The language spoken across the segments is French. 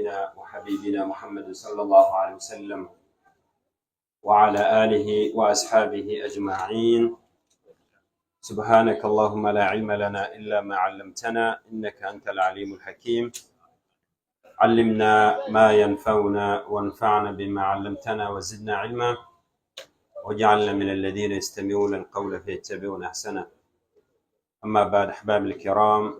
نبينا وحبيبنا محمد صلى الله عليه وسلم وعلى آله وأصحابه أجمعين. سبحانك اللهم لا علم لنا إلا ما علمتنا إنك أنت العليم الحكيم. علمنا ما ينفعنا وانفعنا بما علمتنا وزدنا علما واجعلنا من الذين يستمعون القول فيتبعون أحسنه. أما بعد، أحباب الكرام,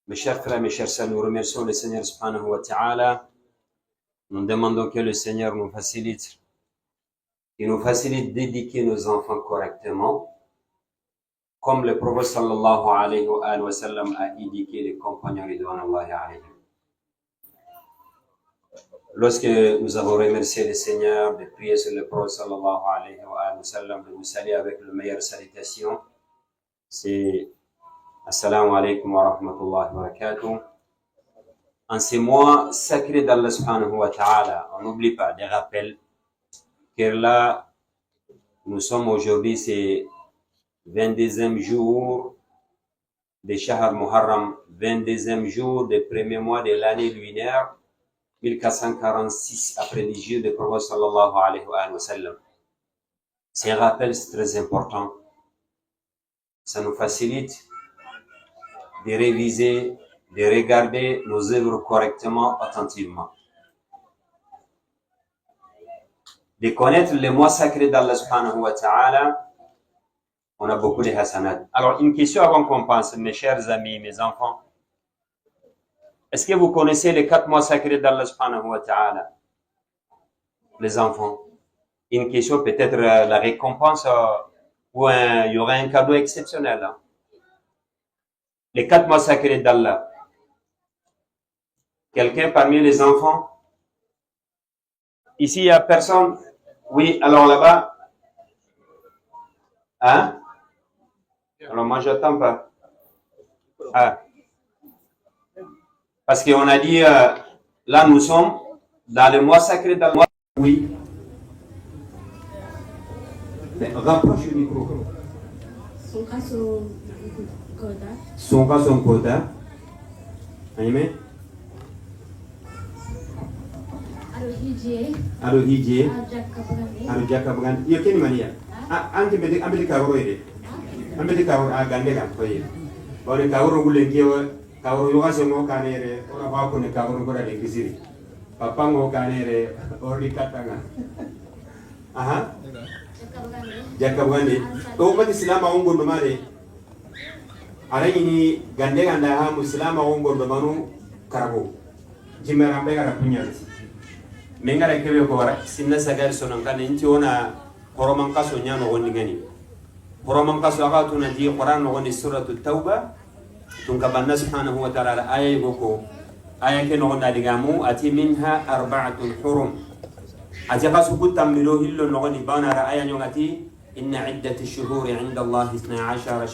mes chers frères, mes chers sœurs, nous remercions le Seigneur subhanahu wa ta'ala. Nous demandons que le Seigneur nous facilite d'éduquer nos enfants correctement, comme le prophète sallallahu alayhi wa sallam a éduqué les compagnons ridwanullahi alayhim. Lorsque nous avons remercié le Seigneur, de prier sur le prophète sallallahu alayhi wa sallam, de nous saluer avec la meilleure salutation, c'est Assalamu alaikum wa rahmatullahi wa barakatuh. En ces mois sacrés d'Allah subhanahu wa ta'ala, on n'oublie pas des rappels, que là, nous sommes aujourd'hui, c'est 22e jour de Shahr Muharram, 22e jour du premier mois de l'année lunaire, 1446 après les jours du prophète sallallahu alayhi wa sallam. C'est un rappel, c'est très important. Ça nous facilite de réviser, de regarder nos œuvres correctement, attentivement. De connaître les mois sacrés d'Allah subhanahu wa ta'ala, on a beaucoup de hasanat. Alors, une question avant qu'on pense, mes chers amis, mes enfants. Est-ce que vous connaissez les 4 mois sacrés d'Allah subhanahu wa ta'ala? Les enfants. Une question, peut-être la récompense, ou il y aura un cadeau exceptionnel. Hein? Les 4 mois sacrés d'Allah. Quelqu'un parmi les enfants? Ici, il n'y a personne? Oui, alors là-bas? Hein? Alors moi, je n'attends pas. Ah. Parce qu'on a dit, là, nous sommes dans le mois sacré d'Allah. Oui. Mais rapproche le micro. Son cas, son quota. Amen. Alo hije. Alo jakabugan. Iyo kini mania. Anke ambeli kawro ide. Ambeli kawro agande kan koye. Bawle kawro gulengiyo kawro yoga sengo kanere. Ora ba ko ne kawro gora de kisiri. Papa ngo kanere ori katanga. Aha. Jakabugande. To bati silama ongo do mare. Arayini gande ganda ha muslima ongo do manu karabo. Jimera mbega rapunya. Mengara kebe ko wara sinna sagar sonon kan inti ona horoman kaso nyano woni ngani horoman kaso aga tuna di Quran woni suratul tauba tun ka banna subhanahu wa ta'ala aya goko aya ke no na digamu ati minha arba'atun hurum ati kaso kutam milo hillo no woni bana ra aya nyongati inna iddatish shuhuri 'inda Allah 12 shahra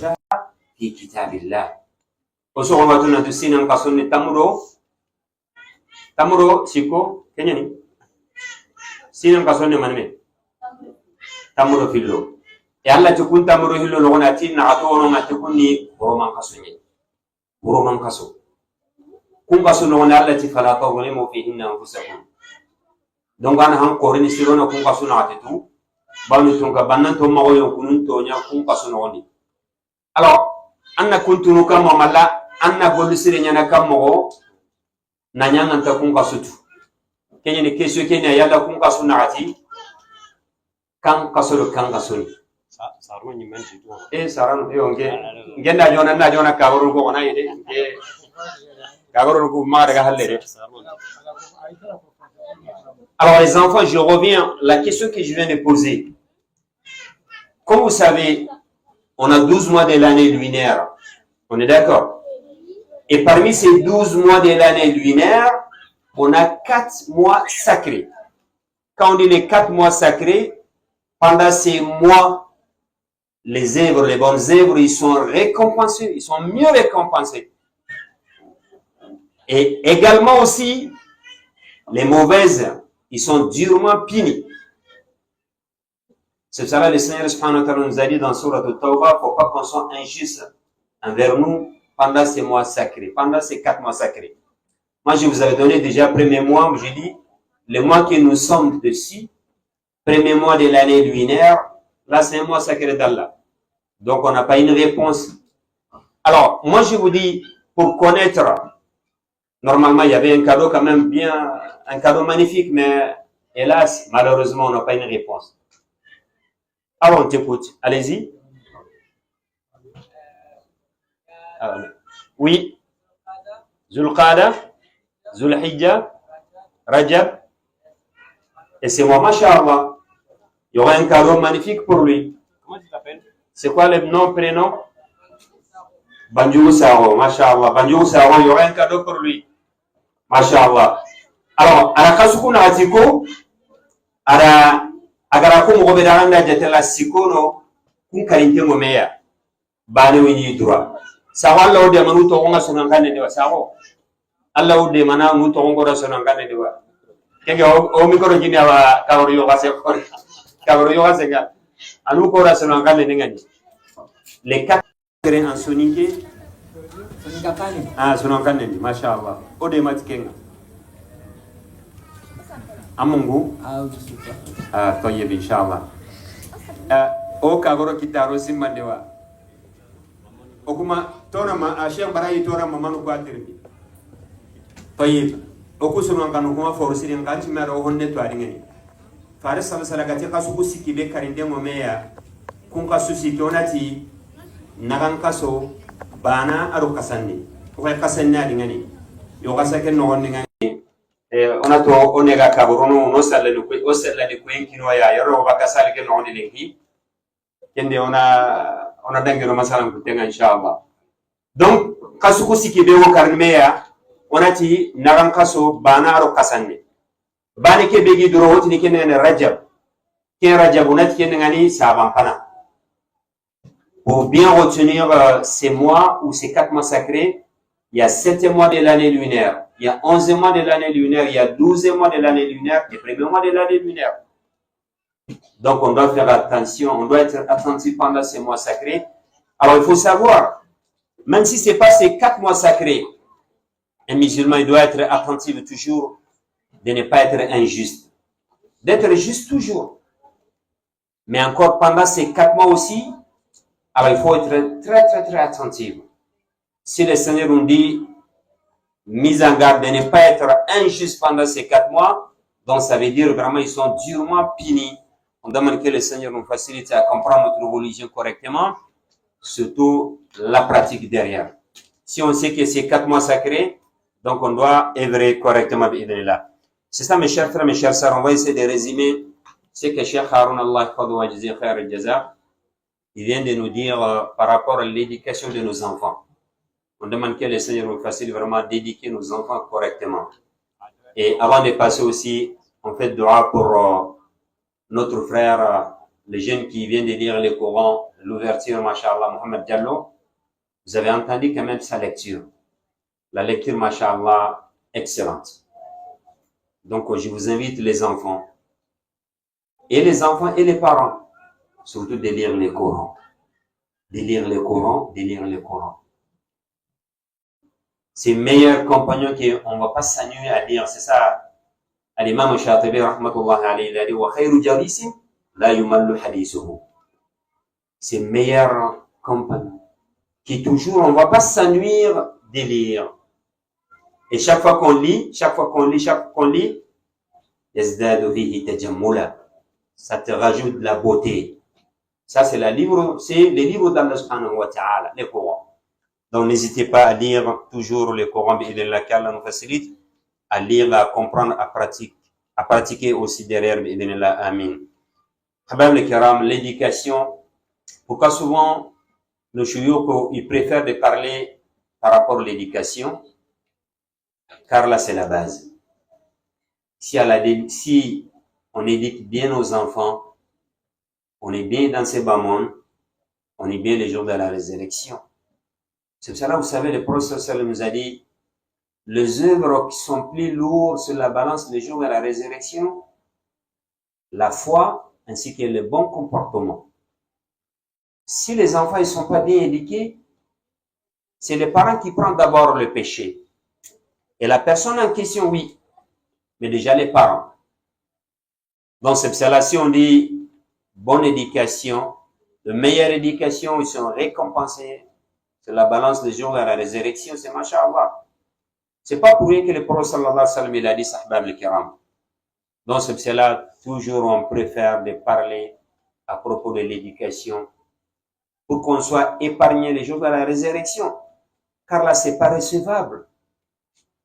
fi kitabillah oso watuna tusinan kaso ni tamuro siko kenyani sinan kasonne manme tamuro fillo e alla to kun tamuro hillo no wona tin na to no ngati kunni roman kaso kun kaso no wona alla ti fala tawlimu fihinna anfusakum donc ana han ko rini siro no kun kaso na atitu banu ton ka bannan to ma woyo kunun to nya kun kaso no woni alors anna kuntunu kama malla anna bolu sire nya na kamo na nya nganta kun kaso tu kenye ni kesho kenya yalla kun kaso naati kan kaso ni sarno ni manji to sarano ngenda jona kawru ko na yede kawru ko ma daga halle. Alors les enfants, je reviens la question que je viens de poser. Comme vous savez, on a 12 mois de l'année lunaire. On est d'accord? Et parmi ces 12 mois de l'année lunaire, on a 4 mois sacrés. Quand on dit les 4 mois sacrés, pendant ces mois, les œuvres, les bonnes œuvres, ils sont récompensés, ils sont mieux récompensés. Et également aussi, les mauvaises, ils sont durement punis. C'est pour ça que le Seigneur subhanahu wa ta'ala nous a dit dans Surat al-Tawbah, il ne faut pas qu'on soit injuste envers nous pendant ces mois sacrés, pendant ces 4 mois sacrés. Moi, je vous avais donné déjà premier mois, j'ai dit, le mois que nous sommes dessus, premier mois de l'année lunaire, là, c'est un mois sacré d'Allah. Donc, on n'a pas une réponse. Alors, moi, je vous dis, pour connaître, normalement, il y avait un cadeau quand même bien, un cadeau magnifique, mais hélas, malheureusement, on n'a pas une réponse. Alors, on t'écoute. Allez-y. Oui. Zulqada, Zulhijja, Rajab. Et c'est moi, Masha'Allah. Il y aura un cadeau magnifique pour lui. Comment tu t'appelles? C'est quoi le nom, prénom? Banjou Saro, Masha'Allah. Banjou Saro, il y aura un cadeau pour lui. Masha'Allah. Alors, à la Kasuku Naratiko, à la Agarakum Robedaranda Jatela Sikono, kun Karinte Momeya, Bane Wini droit. Sawa Allah de Manu Toronga Sonangane de Wasaro. Allah de Mana Mutongo Sonangane de Wa. Kega o mikoro jini awa Karorio Waseko. Karorio Waseka. Anu Kora Sonangane Ningani. Les quatre en Sonike. Ah, Sonangane, Masha'Allah. Ode Matkenga. Amungu. Ah, Toyeb, Inch'Allah. O Kagoro Kitaro Simandewa. Okuma, Tonama, Ashem Barayi Tora Mamanu Quaterbi. Toyeb. Okusunan Kanukuma for Sirin Kanchimero Honne to Aringani. Faris Salagati Kasuku Sikibe Karinde Momea. Kunka Susi Tonati. Nagankaso. Bana Arukasani. Oka Kasani Aringani. Yokasake no Ningani. On a to onega kaburono no sala de o sala de kwen kino ya yoro ba kasali ke no de ki kende ona dangero masala ko tenga inshallah. Donc kasuku sikibe o karmeya onati naran kaso bana ro kasanne bani ke begi duro hotini ke ne rajab ke rajab onati ke ngani saban pana. Pour bien retenir ces mois ou ces 4 mois sacrés, il y a 7 mois de l'année lunaire. Il y a 11 mois de l'année lunaire, il y a 12 mois de l'année lunaire, et le premier mois de l'année lunaire. Donc on doit faire attention, on doit être attentif pendant ces mois sacrés. Alors il faut savoir, même si ce n'est pas ces 4 mois sacrés, un musulman il doit être attentif toujours de ne pas être injuste. D'être juste toujours. Mais encore pendant ces 4 mois aussi, alors il faut être très attentif. Si le Seigneur nous dit, mise en garde de ne pas être injuste pendant ces 4 mois, donc ça veut dire vraiment ils sont durement punis. On demande que le Seigneur nous facilite à comprendre notre religion correctement, surtout la pratique derrière. Si on sait que c'est 4 mois sacrés, donc on doit œuvrer correctement. C'est ça mes chers frères, mes chers sœurs, on va essayer de résumer ce que Cheikh Haroun Allah il vient de nous dire par rapport à l'éducation de nos enfants. On demande que le Seigneur nous facilite vraiment d'éduquer nos enfants correctement. Et avant de passer aussi, on fait dua pour notre frère, le jeune qui vient de lire le Coran, l'ouverture, Masha'Allah, Mohamed Diallo. Vous avez entendu quand même sa lecture. La lecture, Masha'Allah, excellente. Donc, je vous invite les enfants et les parents, surtout de lire le Coran. De lire le Coran, de lire le Coran. C'est meilleur compagnon qu'on ne va pas s'ennuyer à lire. C'est ça. L'imam Shatibi, rahmatullah alayhi, il a dit, wa khayru jalisin, la yumallu hadithuhu. C'est meilleur compagnon. Qui toujours, on ne va pas s'ennuyer de lire. Et chaque fois qu'on lit, yazdadu fihi tajammula. Ça te rajoute de la beauté. Ça, c'est le livre d'Allah subhanahu wa ta'ala, le Coran. Donc, n'hésitez pas à lire toujours le Coran, Allah nous facilite, à lire, à comprendre, à pratiquer aussi derrière, amin. Habab le Kiram, l'éducation, pourquoi souvent, nos chouyouk, ils préfèrent de parler par rapport à l'éducation, car là, c'est la base. Si on éduque bien nos enfants, on est bien dans ces bas mondes, on est bien les jours de la résurrection. C'est pour cela, vous savez, le prophète nous a dit, les œuvres qui sont plus lourdes sur la balance les jours de la résurrection, la foi ainsi que le bon comportement. Si les enfants ne sont pas bien éduqués, c'est les parents qui prennent d'abord le péché. Et la personne en question, oui, mais déjà les parents. Donc, c'est cela, si on dit bonne éducation, de meilleure éducation, ils sont récompensés. C'est la balance des jours à la résurrection, c'est masha'Allah. C'est pas pour rien que le prophète sallallahu alayhi wa sallam, il a dit sahbab al-kiram. Donc, c'est cela, toujours on préfère de parler à propos de l'éducation pour qu'on soit épargné les jours de la résurrection. Car là, c'est pas recevable.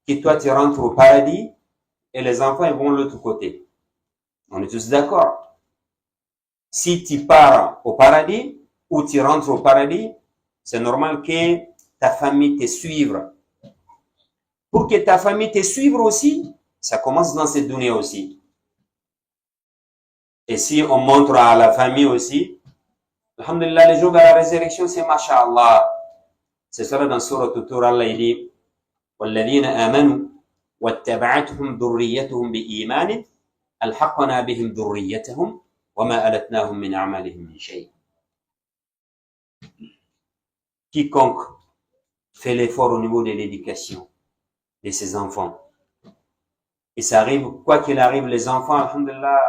Que toi, tu rentres au paradis et les enfants, ils vont de l'autre côté. On est tous d'accord. Si tu pars au paradis ou tu rentres au paradis, c'est normal que ta famille te suive. Pour que ta famille te suive aussi, ça commence dans cette dunya aussi. Et si on montre à la famille aussi, alhamdulillah, les jours de la résurrection, c'est masha'Allah. C'est ça dans Surah Tur, Allah il dit وَالَّذِينَ آمَنُوا وَاتَّبَعَتْهُمْ ذُرِّيَّتُهُمْ بِإِيمَانٍ أَلْحَقْنَا بِهِمْ ذُرِّيَّتَهُمْ وَمَا أَلَتْنَاهُمْ مِنْ أَعْمَالِهِمْ مِنْ شَيْءٍ. Quiconque fait l'effort au niveau de l'éducation de ses enfants, et ça arrive, quoi qu'il arrive, les enfants, alhamdulillah,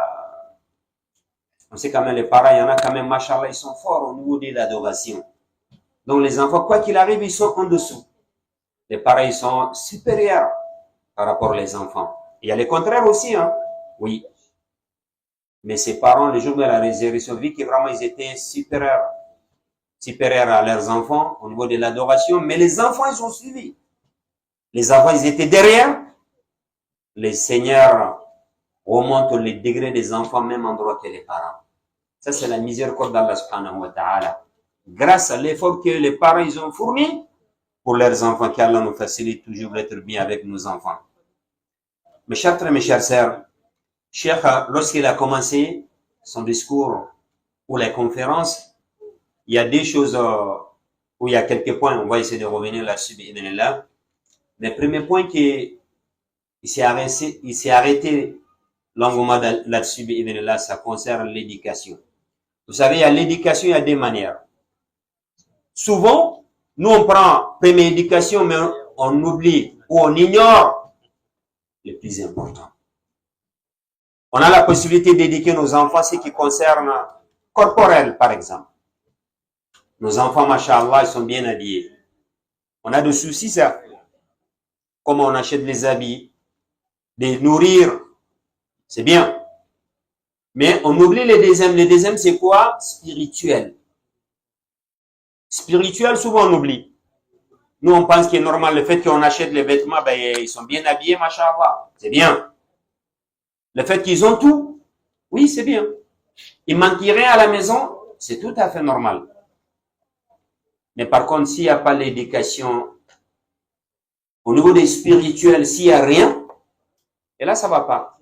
on sait quand même les parents, il y en a quand même, mashallah, ils sont forts au niveau de l'adoration. Donc les enfants, quoi qu'il arrive, ils sont en dessous. Les parents, ils sont supérieurs par rapport aux enfants. Il y a le contraire aussi, hein. Oui. Mais ces parents, les jours de la résurrection, vu que vraiment ils étaient supérieurs à leurs enfants au niveau de l'adoration, mais les enfants, ils ont suivi. Les enfants, ils étaient derrière. Les seigneurs remontent les degrés des enfants, même endroit que les parents. Ça, c'est la miséricorde d'Allah subhanahu wa ta'ala. Grâce à l'effort que les parents, ils ont fourni pour leurs enfants, qu'Allah nous facilite toujours d'être bien avec nos enfants. Mes chers frères, mes chères sœurs, Cheikh, lorsqu'il a commencé son discours ou la conférence, il y a des choses où il y a quelques points, on va essayer de revenir là-dessus, là. Mais le premier point il s'est arrêté longuement là-dessus, là, ça concerne l'éducation. Vous savez, il y a l'éducation, il y a des manières. Souvent, nous on prend première éducation, mais on oublie ou on ignore le plus important. On a la possibilité d'éduquer nos enfants, ce qui concerne corporel, par exemple. Nos enfants, machallah, ils sont bien habillés. On a des soucis, ça. Comment on achète les habits, les nourrir, c'est bien. Mais on oublie les deuxièmes. Les deuxièmes, c'est quoi? Spirituel. Spirituel, souvent on oublie. Nous, on pense qu'il est normal le fait qu'on achète les vêtements, ben, ils sont bien habillés, machallah. C'est bien. Le fait qu'ils ont tout, oui, c'est bien. Il manquerait à la maison, c'est tout à fait normal. Mais par contre, s'il n'y a pas l'éducation, au niveau des spirituels, s'il n'y a rien, et là, ça ne va pas.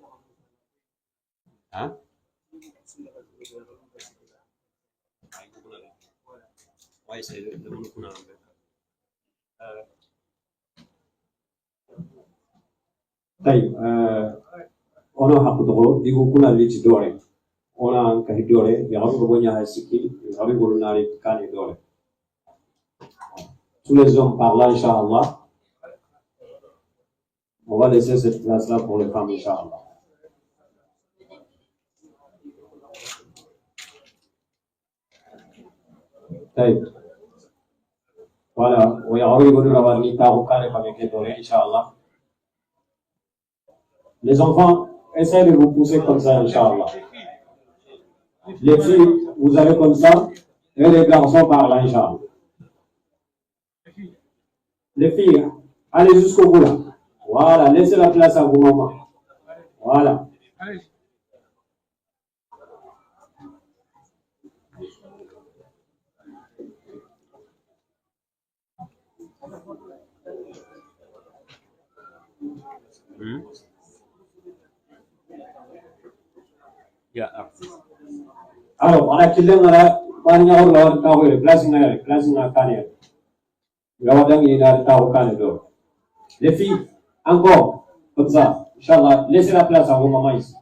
Hein? Ono hakudro digo kuna liti dore ona ka dore ya habu bonya hasiki habu boluna ri kani dore. Tous les hommes par là, Inch'Allah. On va laisser cette place-là pour les femmes, Inch'Allah. Voilà, on va Inch'Allah. Les enfants, essayez de vous pousser comme ça, Inch'Allah. Les filles, vous allez comme ça, et les garçons par là, Inch'Allah. Les filles, allez jusqu'au bout là. Voilà, laissez la place à vos mamans. Voilà. Alors, on a qu'il a les filles, encore, comme ça, Inch'Allah, laissez la place à vos mamans ici.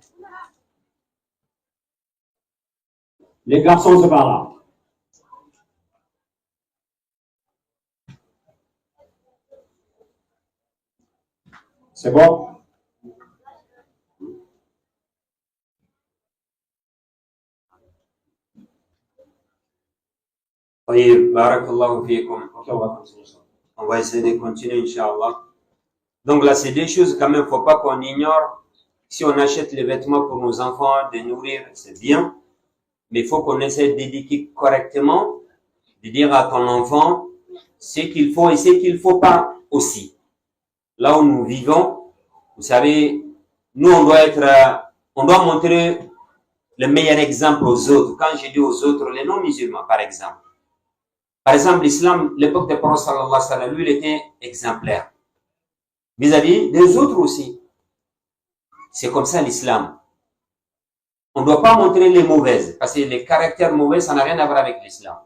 Les garçons, c'est par là. C'est bon? Oui, barakallahu fikum. Ok, on va continuer ça. On va essayer de continuer, Inch'Allah. Donc là, c'est des choses quand même, faut pas qu'on ignore. Si on achète les vêtements pour nos enfants, de nourrir, c'est bien. Mais il faut qu'on essaie d'éduquer correctement, de dire à ton enfant ce qu'il faut et ce qu'il faut pas aussi. Là où nous vivons, vous savez, nous, on doit montrer le meilleur exemple aux autres. Quand je dis aux autres, les non-musulmans, par exemple. Par exemple, l'islam, l'époque des prophètes, sallallahu alayhi wa sallam, lui, il était exemplaire. Vis-à-vis des autres aussi. C'est comme ça l'islam. On ne doit pas montrer les mauvaises, parce que les caractères mauvais, ça n'a rien à voir avec l'islam.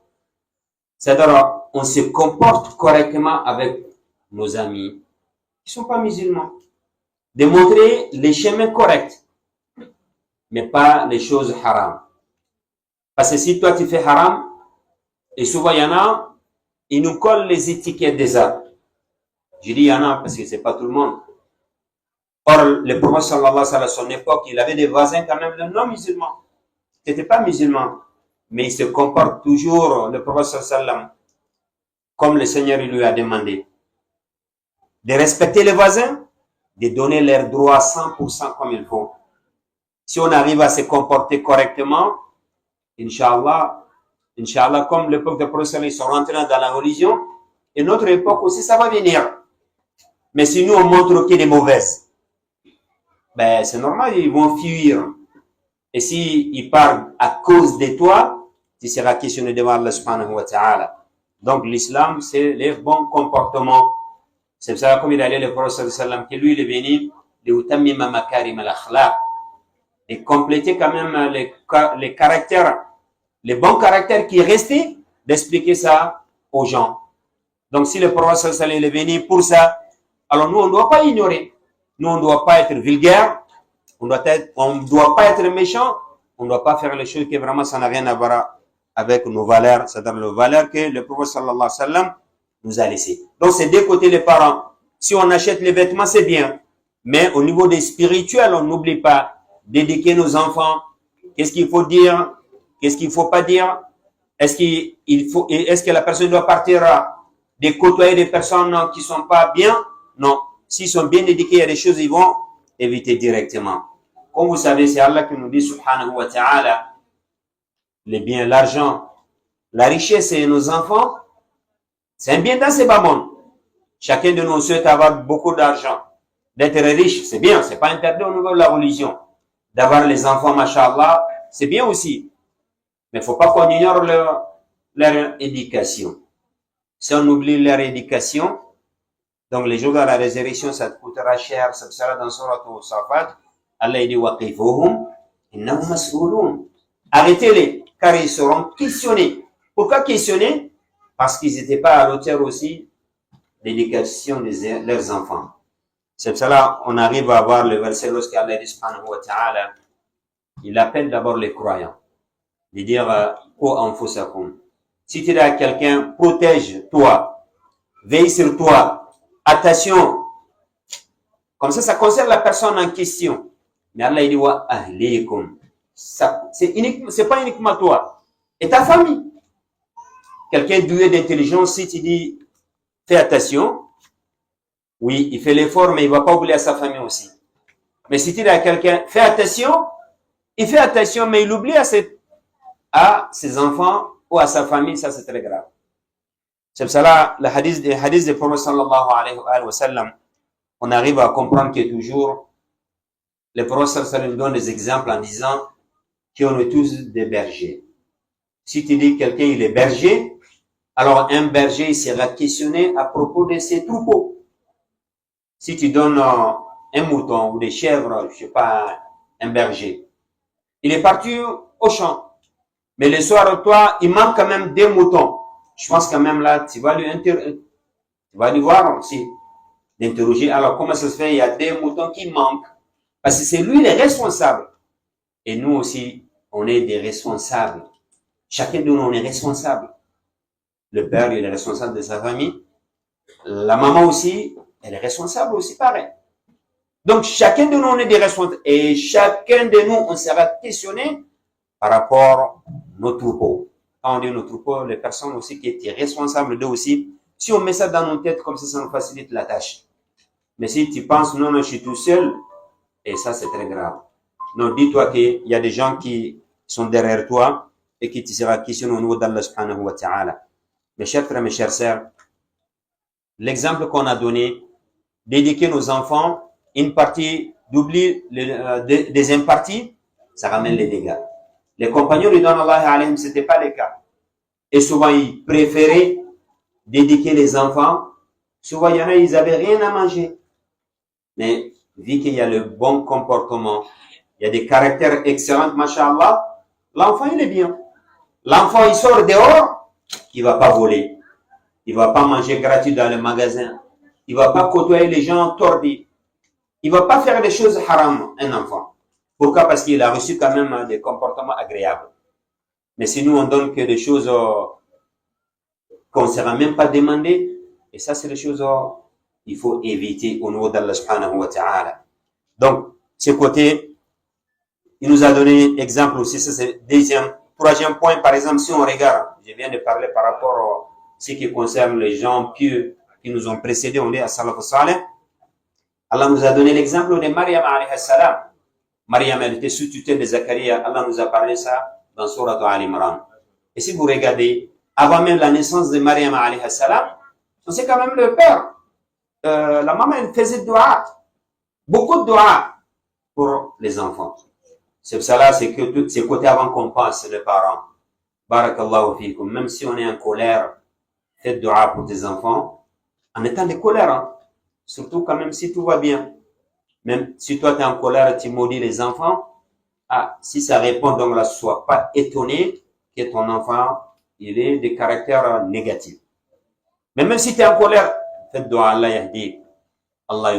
C'est-à-dire, on se comporte correctement avec nos amis qui ne sont pas musulmans. De montrer les chemins corrects, mais pas les choses haram. Parce que si toi tu fais haram, et souvent il y en a, ils nous collent les étiquettes des arts. Je dis il y en a parce que c'est pas tout le monde. Or, le prophète sallallahu alayhi wa sallam, à son époque, il avait des voisins quand même de non-musulmans. Ils n'étaient pas musulmans, mais ils se comportent toujours, le prophète sallallahu alayhi wa sallam, comme le Seigneur lui a demandé. De respecter les voisins, de donner leurs droits 100% comme il faut. Si on arrive à se comporter correctement, Inch'Allah, comme l'époque des prophètes, ils sont rentrés dans la religion, et notre époque aussi, ça va venir. Mais si nous, on montre qu'il est mauvaises, ben, c'est normal, ils vont fuir. Et s'ils partent à cause de toi, tu seras questionné devant Allah subhanahu wa ta'ala. Donc, l'islam, c'est les bons comportements. C'est pour ça, comme il allait le prophète sallallahu alayhi wa sallam, que lui, il est venu, et compléter quand même les caractères, les bons caractères qui restaient, d'expliquer ça aux gens. Donc, si le prophète sallallahu alayhi wa sallam est venu pour ça, alors nous, on ne doit pas ignorer. Nous, on ne doit pas être vulgaire, on ne doit pas être méchant, on ne doit pas faire les choses qui vraiment ça n'a rien à voir avec nos valeurs, c'est-à-dire les valeurs que le prophète sallallahu alayhi wa sallam nous a laissées. Donc, c'est deux côtés les parents. Si on achète les vêtements, c'est bien. Mais au niveau des spirituels, on n'oublie pas d'éduquer nos enfants. Qu'est-ce qu'il faut dire? Qu'est-ce qu'il ne faut pas dire? Est-ce que la personne doit partir de côtoyer des personnes qui ne sont pas bien? Non. S'ils sont bien éduqués, il y a des choses ils vont éviter directement. Comme vous savez, c'est Allah qui nous dit, subhanahu wa ta'ala, les biens, l'argent, la richesse et nos enfants, c'est un bien dans ce bas monde. Chacun de nous souhaite avoir beaucoup d'argent. D'être riche, c'est bien, c'est pas interdit au niveau de la religion. D'avoir les enfants, mashallah, c'est bien aussi. Mais il ne faut pas qu'on ignore leur éducation. Si on oublie leur éducation, donc les jours de la résurrection, ça te coûtera cher, ça sera dans Surat al-Safat. Allah dit waqifuhum innahum mas'ulun. Arrêtez-les, car ils seront questionnés. Pourquoi questionner? Parce qu'ils n'étaient pas à l'auteur aussi d'éducation de leurs enfants. C'est pour cela on arrive à voir le verset lorsqu'Allah dit subhanahu wa ta'ala, il appelle d'abord les croyants. De dire qu anfusakum. Si tu dis à quelqu'un, protège-toi, veille sur toi. Attention, comme ça concerne la personne en question. Mais Allah il dit wa ahlikum. C'est pas uniquement toi et ta famille. Quelqu'un doué d'intelligence, si tu dis fais attention, oui, il fait l'effort, mais il va pas oublier à sa famille aussi. Mais si tu dis à quelqu'un fais attention, il fait attention, mais il oublie à ses enfants ou à sa famille, ça c'est très grave. C'est pour cela, le hadith des prophètes sallallahu alayhi wa sallam, on arrive à comprendre que toujours, les prophètes sallallahu alayhi wa sallam donnent des exemples en disant qu'on est tous des bergers. Si tu dis quelqu'un il est berger, alors un berger il sera questionné à propos de ses troupeaux. Si tu donnes un mouton ou des chèvres, je sais pas, un berger, il est parti au champ. Mais le soir, toi, il manque quand même des moutons. Je pense quand même là, tu vas lui voir aussi, d'interroger. Alors, comment ça se fait? Il y a des moutons qui manquent. Parce que c'est lui le responsable. Et nous aussi, on est des responsables. Chacun de nous, on est responsable. Le père, il est responsable de sa famille. La maman aussi, elle est responsable aussi, pareil. Donc, chacun de nous, on est des responsables. Et chacun de nous, on sera questionné par rapport à nos troupeaux. Quand on dit nos troupeaux, les personnes aussi qui étaient responsables d'eux aussi. Si on met ça dans nos têtes, comme ça nous facilite la tâche. Mais si tu penses, non, je suis tout seul, et ça, c'est très grave. Non, dis-toi qu'il y a des gens qui sont derrière toi et qui te sera questionné au niveau d'Allah subhanahu wa ta'ala. Mes chers frères, mes chères sœurs, l'exemple qu'on a donné, d'éduquer nos enfants, une partie d'oubli des impartis, ça ramène les dégâts. Les compagnons de Allah alayhim, c'était pas le cas. Et souvent, ils préféraient d'éduquer les enfants. Souvent, il y en a, ils avaient rien à manger. Mais, vu qu'il y a le bon comportement, il y a des caractères excellents, masha'Allah, l'enfant, il est bien. L'enfant, il sort dehors, il va pas voler. Il va pas manger gratuit dans le magasin. Il va pas côtoyer les gens tordus. Il va pas faire des choses haram, un enfant. Pourquoi? Parce qu'il a reçu quand même des comportements agréables. Mais si nous, on donne que des choses qu'on ne sera même pas demandé, et ça, c'est des choses qu'il faut éviter au niveau d'Allah subhanahu wa ta'ala. Donc, ce côté, il nous a donné exemple aussi, ça c'est troisième point, par exemple, si on regarde, je viens de parler par rapport à ce qui concerne les gens pieux qui nous ont précédés, on dit à Salaf Saleh. Allah nous a donné l'exemple de Maryam alayhi salam. Maryam, elle était sous tutelle de Zacharia. Allah nous a parlé ça dans Sourate Al-Imran. Et si vous regardez, avant même la naissance de Maryam alayhi salam, on sait quand même le père. La maman, elle faisait dua. Beaucoup de dua pour les enfants. C'est ça là, c'est que tous ces côtés avant qu'on pense, les parents. Barakallahu fikum. Même si on est en colère, faites dua pour tes enfants. En étant de colère, hein. Surtout quand même si tout va bien. Même si toi tu es en colère, tu maudis les enfants. Ah, si ça répond, donc là, sois pas étonné que ton enfant, il ait des caractères négatifs. Mais même si tu es en colère, faites dua, Allah yahdi. Allah